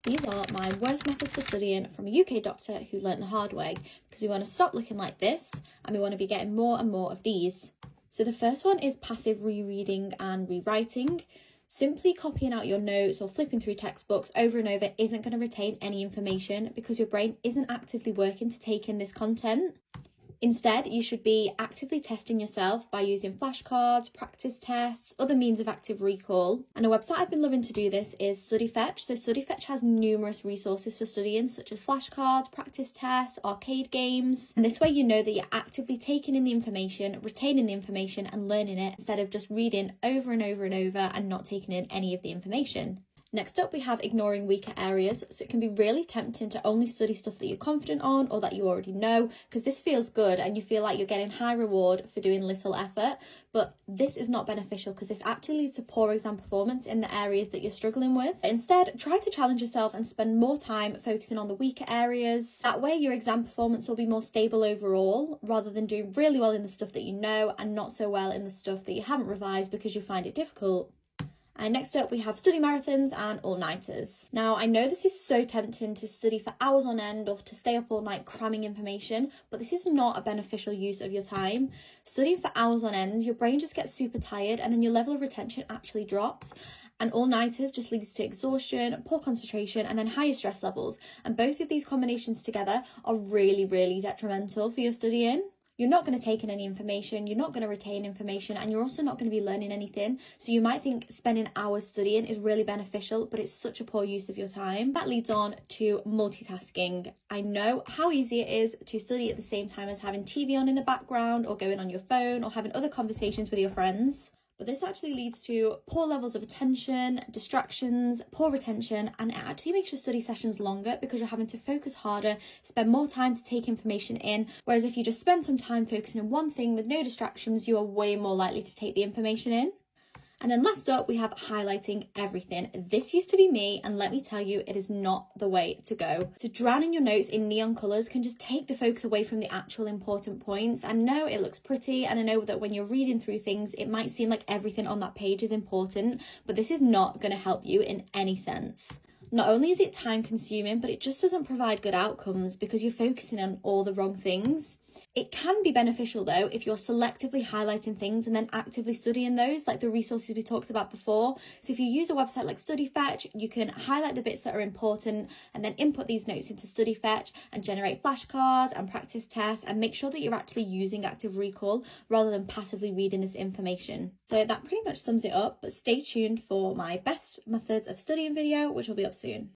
These are my worst methods for studying from a UK doctor who learnt the hard way, because we want to stop looking like this and we want to be getting more and more of these. So the first one is passive rereading and rewriting. Simply copying out your notes or flipping through textbooks over and over isn't going to retain any information because your brain isn't actively working to take in this content. Instead, you should be actively testing yourself by using flashcards, practice tests, other means of active recall. And a website I've been loving to do this is Studyfetch. So Studyfetch has numerous resources for studying, such as flashcards, practice tests, arcade games. And this way you know that you're actively taking in the information, retaining the information and learning it instead of just reading over and over and over and not taking in any of the information. Next up, we have ignoring weaker areas. So it can be really tempting to only study stuff that you're confident on or that you already know, because this feels good and you feel like you're getting high reward for doing little effort. But this is not beneficial because this actually leads to poor exam performance in the areas that you're struggling with. Instead, try to challenge yourself and spend more time focusing on the weaker areas. That way your exam performance will be more stable overall, rather than doing really well in the stuff that you know and not so well in the stuff that you haven't revised because you find it difficult. And next up, we have study marathons and all-nighters. Now, I know this is so tempting to study for hours on end or to stay up all night cramming information, but this is not a beneficial use of your time. Studying for hours on end, your brain just gets super tired and then your level of retention actually drops. And all-nighters just leads to exhaustion, poor concentration, and then higher stress levels. And both of these combinations together are really, really detrimental for your studying. You're not going to take in any information, you're not going to retain information, and you're also not going to be learning anything. So you might think spending hours studying is really beneficial, but it's such a poor use of your time. That leads on to multitasking. I know how easy it is to study at the same time as having TV on in the background or going on your phone or having other conversations with your friends. But this actually leads to poor levels of attention, distractions, poor retention, and it actually makes your study sessions longer because you're having to focus harder, spend more time to take information in. Whereas if you just spend some time focusing on one thing with no distractions, you are way more likely to take the information in. And then last up, we have highlighting everything. This used to be me, and let me tell you, it is not the way to go. So drowning your notes in neon colours can just take the focus away from the actual important points. I know it looks pretty, and I know that when you're reading through things, it might seem like everything on that page is important, but this is not going to help you in any sense. Not only is it time consuming, but it just doesn't provide good outcomes because you're focusing on all the wrong things. It can be beneficial though if you're selectively highlighting things and then actively studying those, like the resources we talked about before. So if you use a website like Studyfetch, you can highlight the bits that are important and then input these notes into Studyfetch and generate flashcards and practice tests and make sure that you're actually using active recall rather than passively reading this information. So that pretty much sums it up, but stay tuned for my best methods of studying video, which will be up soon.